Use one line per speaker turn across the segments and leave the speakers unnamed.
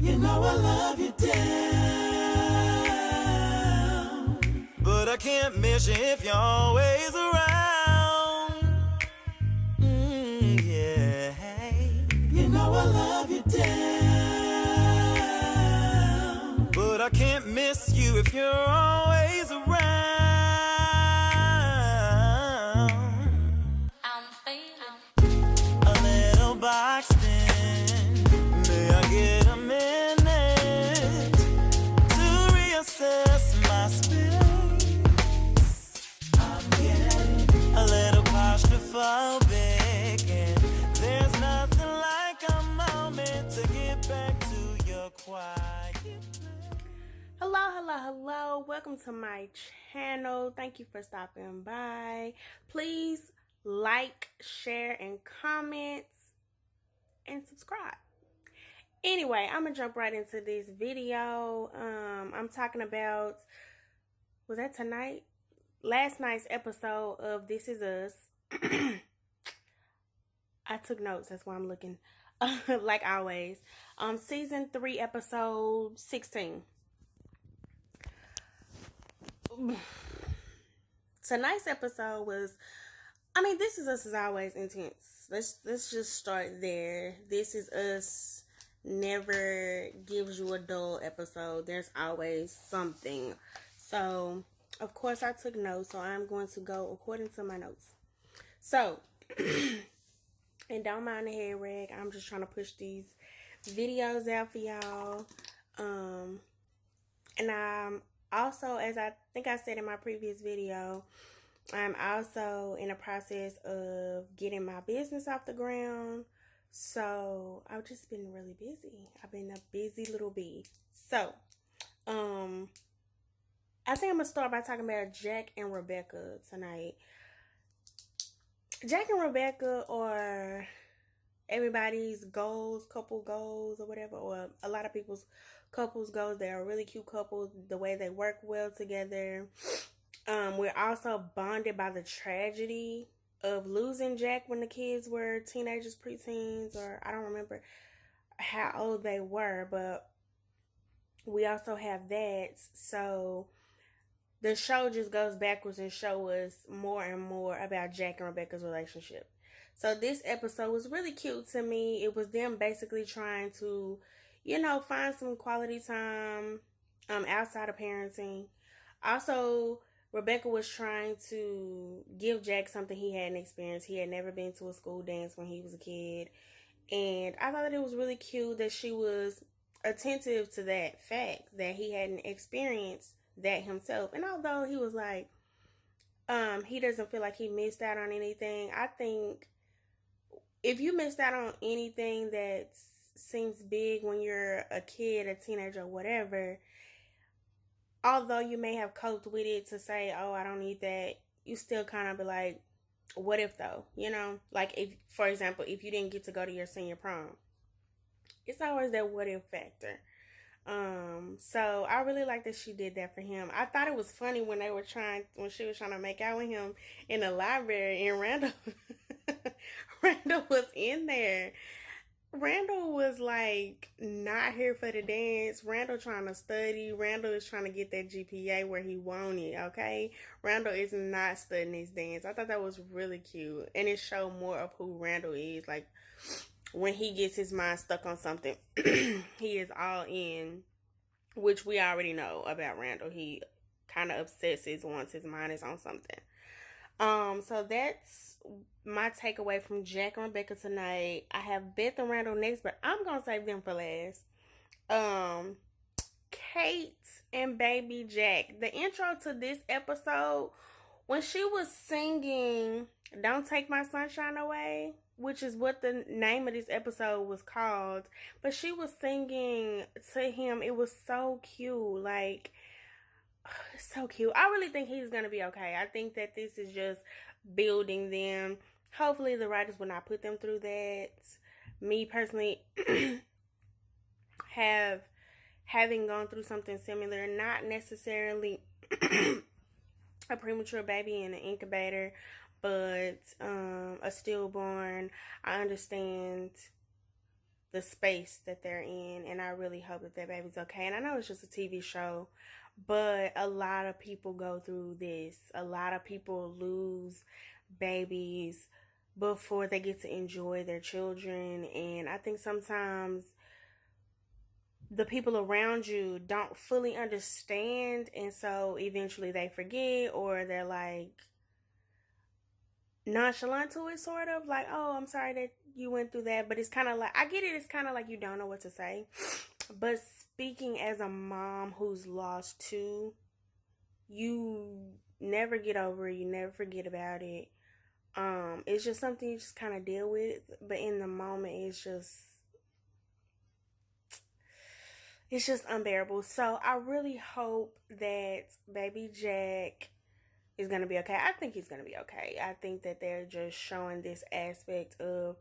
You know I love you down, but I can't miss you if you're always around. Yeah. You know I love you down, but I can't miss you if you're always around. I'm feeling a little boxed in. May I get a minute to reassess my space? I'm getting a little claustrophobic, and there's nothing like a moment to get back to your quiet place.
Hello. Welcome to my channel. Thank you for stopping by. Please like, share, and comment, and subscribe. Anyway, I'm gonna jump right into this video. I'm talking about, was that tonight? Last night's episode of This Is Us. I took notes, that's why I'm looking. Like always. Season 3, episode 16. Tonight's episode was, This Is Us is always intense. Let's just start there. This Is Us never gives you a dull episode. There's always something. So, of course, I took notes, so I'm going to go according to my notes. So, and don't mind the head rag. I'm just trying to push these videos out for y'all. And I'm also, as I think I said in my previous video, I'm also in the process of getting my business off the ground. So I've just been really busy. I've been a busy little bee. So, I think I'm gonna start by talking about Jack and Rebecca tonight. Jack and Rebecca are everybody's goals, couple goals or whatever, or a lot of people's couples goals. They are really cute couples, the way they work well together. We're also bonded by the tragedy of losing Jack when the kids were teenagers, preteens, or I don't remember how old they were, but we also have that. So the show just goes backwards and show us more and more about Jack and Rebecca's relationship. So this episode was really cute to me. It was them basically trying to, find some quality time outside of parenting. Also, Rebecca was trying to give Jack something he hadn't experienced. He had never been to a school dance when he was a kid. And I thought that it was really cute that she was attentive to that fact that he hadn't experienced that himself. And although he was like, he doesn't feel like he missed out on anything, I think if you missed out on anything that seems big when you're a kid, a teenager, whatever, although you may have coped with it to say, oh, I don't need that, you still kind of be like, what if though? Like if, for example, if you didn't get to go to your senior prom, it's always that what if factor. So I really like that she did that for him. I thought it was funny when she was trying to make out with him in the library, and Randall was in there. Randall was like not here for the dance. Randall trying to study. Randall is trying to get that GPA where he wanted, okay? Randall is not studying his dance. I thought that was really cute. And it showed more of who Randall is. Like, when he gets his mind stuck on something, he is all in, which we already know about Randall. He kind of obsesses once his mind is on something. So that's my takeaway from Jack and Rebecca tonight. I have Beth and Randall next, but I'm gonna save them for last. Kate and baby Jack. The intro to this episode, when she was singing "Don't Take My Sunshine Away," which is what the name of this episode was called, but she was singing to him. It was so cute. Like, so cute. I really think he's gonna be okay. I think that this is just building them. Hopefully the writers will not put them through that. Me personally, having gone through something similar, not necessarily a premature baby in an incubator, but a stillborn, I understand the space that they're in, and I really hope that baby's okay. And I know it's just a TV show, but a lot of people go through this. A lot of people lose babies before they get to enjoy their children, and I think sometimes the people around you don't fully understand, and so eventually they forget, or they're like nonchalant to it, sort of like, oh, I'm sorry that you went through that. But it's kind of like, I get it, it's kind of like you don't know what to say. But speaking as a mom who's lost two, you never get over it, you never forget about it. It's just something you just kind of deal with, but in the moment it's just unbearable. So I really hope that baby Jack is going to be okay. I think he's going to be okay. I think that they're just showing this aspect of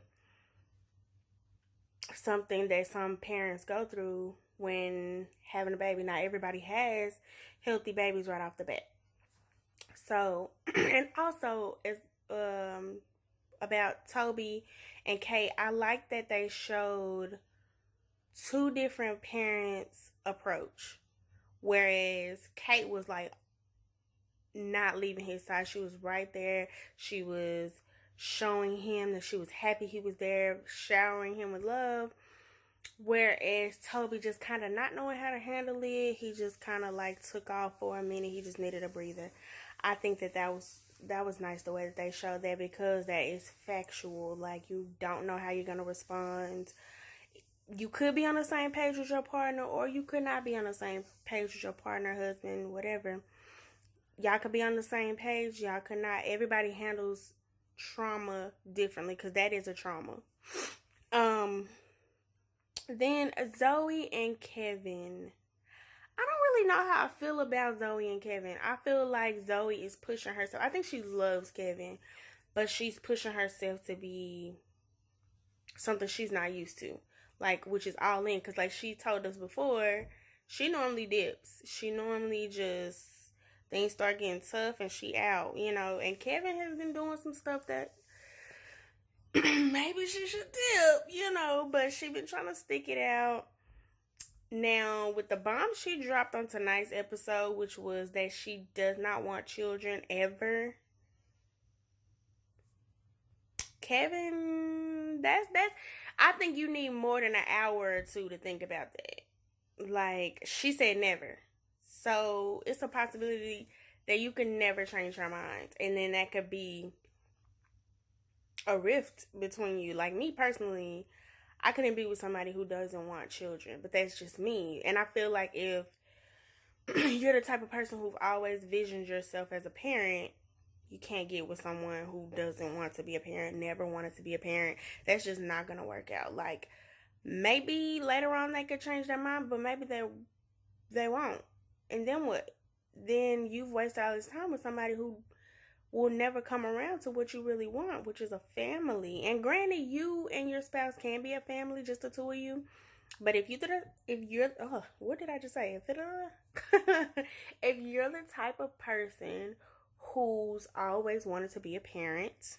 something that some parents go through when having a baby. Not everybody has healthy babies right off the bat. So, and also, as about Toby and Kate, I like that they showed two different parents' approach. Whereas Kate was like not leaving his side. She was right there. She was showing him that she was happy he was there, showering him with love. Whereas Toby just kind of not knowing how to handle it, he just kind of like took off for a minute. He just needed a breather. I think that was nice the way that they showed that, because that is factual. Like, you don't know how you're gonna respond. You could be on the same page with your partner, or you could not be on the same page with your partner, husband, whatever. Y'all could be on the same page, y'all could not. Everybody handles trauma differently, because that is a trauma. Then Zoe and Kevin. I don't really know how I feel about Zoe and Kevin. I feel like Zoe is pushing herself. I think she loves Kevin, but she's pushing herself to be something she's not used to. Like, which is all in. Because, like she told us before, she normally dips. She normally just, things start getting tough and she out, you know. And Kevin has been doing some stuff that maybe she should dip, you know. But she been trying to stick it out. Now, with the bomb she dropped on tonight's episode, which was that she does not want children ever. Kevin, that's I think you need more than an hour or two to think about that. Like, she said never. So, it's a possibility that you can never change her mind. And then that could be a rift between you. Like, me personally, I couldn't be with somebody who doesn't want children, but that's just me. And I feel like if you're the type of person who've always visioned yourself as a parent, you can't get with someone who doesn't want to be a parent, never wanted to be a parent. That's just not going to work out. Like, maybe later on they could change their mind, but maybe they won't. And then what? Then you've wasted all this time with somebody who will never come around to what you really want, which is a family. And granted, you and your spouse can be a family, just the two of you. But if you're what did I just say? If you're the type of person who's always wanted to be a parent,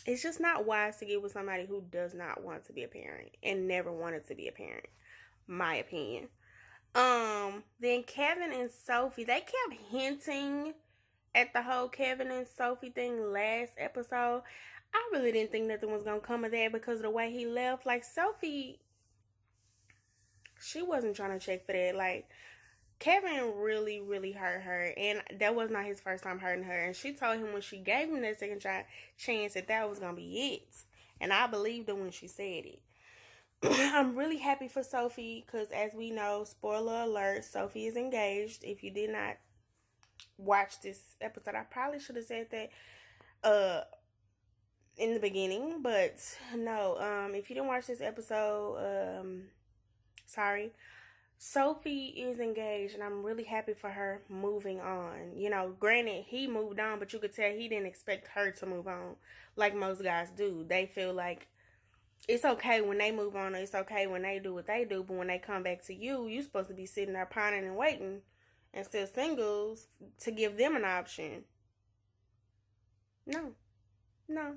it's just not wise to get with somebody who does not want to be a parent and never wanted to be a parent. My opinion. Then Kevin and Sophie, they kept hinting at the whole Kevin and Sophie thing last episode. I really didn't think nothing was gonna come of that because of the way he left. Like, Sophie, she wasn't trying to check for that. Like, Kevin really, really hurt her, and that was not his first time hurting her. And she told him when she gave him that second chance that was gonna be it. And I believed her when she said it. I'm really happy for Sophie because, as we know, spoiler alert, Sophie is engaged. If you did not watch this episode, I probably should have said that in the beginning, but no. If you didn't watch this episode, sorry. Sophie is engaged, and I'm really happy for her moving on. You know, granted, he moved on, but you could tell he didn't expect her to move on like most guys do. They feel like it's okay when they move on, or it's okay when they do what they do, but when they come back to you, you're supposed to be sitting there pining and waiting and still singles to give them an option. No.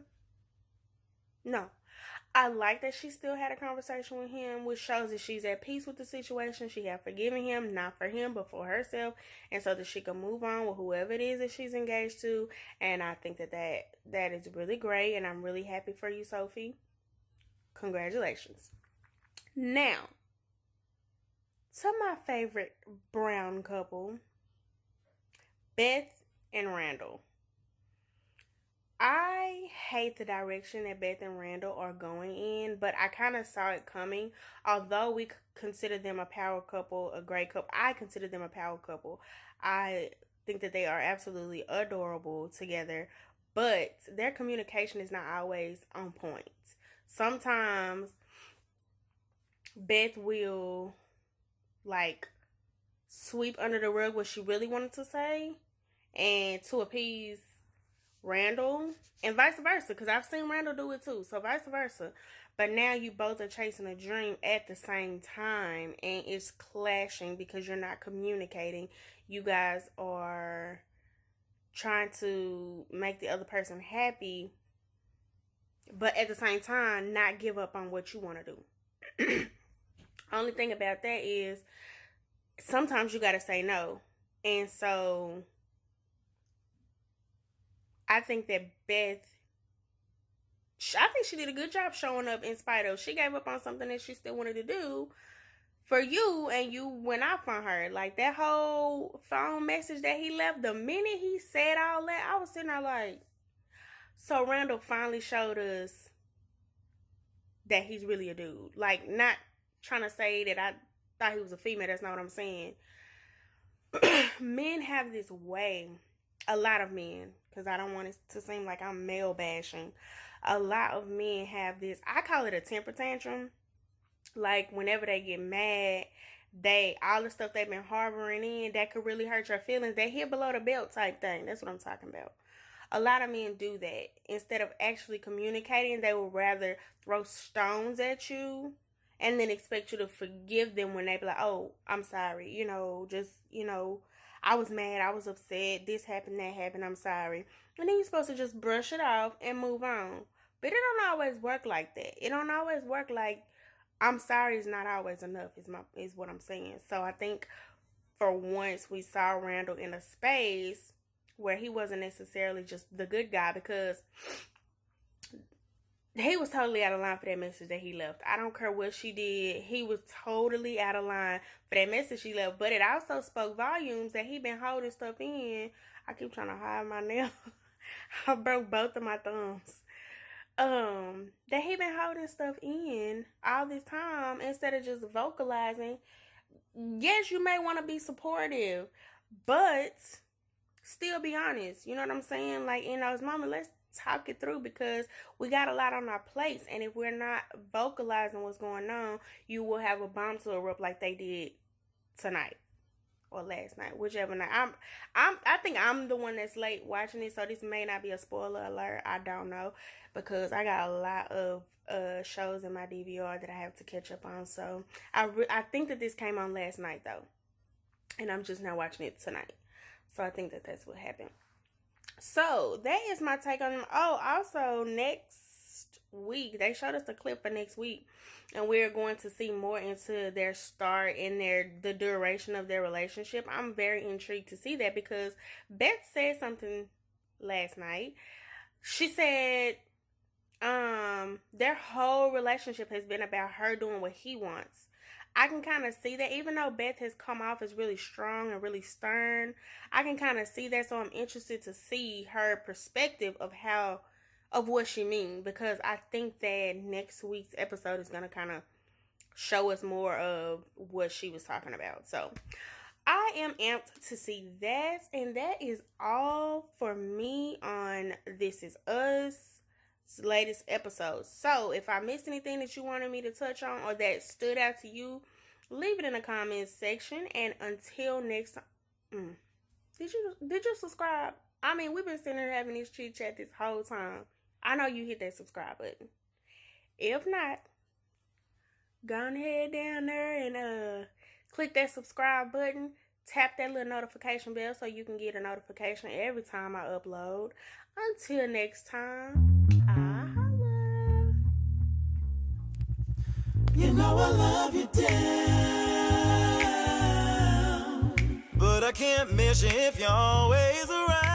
I like that she still had a conversation with him, which shows that she's at peace with the situation. She had forgiven him, not for him, but for herself, and so that she can move on with whoever it is that she's engaged to. And I think that is really great, and I'm really happy for you, Sophie. Congratulations. Now, to my favorite brown couple, Beth and Randall. I hate the direction that Beth and Randall are going in, but I kind of saw it coming. Although we consider them a power couple, a great couple, I consider them a power couple. I think that they are absolutely adorable together, but their communication is not always on point. Sometimes Beth will like sweep under the rug what she really wanted to say and to appease Randall, and vice versa, because I've seen Randall do it too, so vice versa. But now you both are chasing a dream at the same time, and it's clashing because you're not communicating. You guys are trying to make the other person happy, but at the same time, not give up on what you want to do. Only thing about that is sometimes you got to say no. And so I think that I think she did a good job showing up in spite of she gave up on something that she still wanted to do for you, and you went off on her. Like that whole phone message that he left, the minute he said all that, I was sitting there like, so Randall finally showed us that he's really a dude. Like, not trying to say that I thought he was a female, that's not what I'm saying. Men have this way, a lot of men, because I don't want it to seem like I'm male bashing. A lot of men have this, I call it a temper tantrum. Like whenever they get mad, all the stuff they've been harboring in that could really hurt your feelings, they hit below the belt type thing. That's what I'm talking about. A lot of men do that. Instead of actually communicating, they would rather throw stones at you and then expect you to forgive them when they be like, oh, I'm sorry, I was mad, I was upset, this happened, that happened, I'm sorry. And then you're supposed to just brush it off and move on. But it don't always work like that. It don't always work like I'm sorry is not always enough, is what I'm saying. So I think for once we saw Randall in a space where he wasn't necessarily just the good guy, because he was totally out of line for that message that he left. I don't care what she did. He was totally out of line for that message she left. But it also spoke volumes that he been holding stuff in. I keep trying to hide my nail. I broke both of my thumbs. That he been holding stuff in all this time instead of just vocalizing. Yes, you may want to be supportive, but still be honest. You know what I'm saying? Like in those moments, let's talk it through, because we got a lot on our plates, and if we're not vocalizing what's going on, you will have a bomb to erupt like they did tonight or last night, whichever night. I think I'm the one that's late watching it, so this may not be a spoiler alert. I don't know, because I got a lot of shows in my DVR that I have to catch up on. So I think that this came on last night though, and I'm just now watching it tonight. So I think that that's what happened. So that is my take on them. Oh, also next week, they showed us the clip for next week, and we're going to see more into their start and the duration of their relationship. I'm very intrigued to see that, because Beth said something last night. She said their whole relationship has been about her doing what he wants. I can kind of see that, even though Beth has come off as really strong and really stern, I can kind of see that. So I'm interested to see her perspective of what she means, because I think that next week's episode is going to kind of show us more of what she was talking about. So I am amped to see that. And that is all for me on This Is Us latest episode. So if I missed anything that you wanted me to touch on or that stood out to you, leave it in the comments section. And until next time, did you subscribe? I mean, we've been sitting here having this chit chat this whole time. I know you hit that subscribe button. If not, go ahead down there and click that subscribe button. Tap that little notification bell so you can get a notification every time I upload. Until next time, I holla.
You know I love you down, but I can't miss you if you're always around.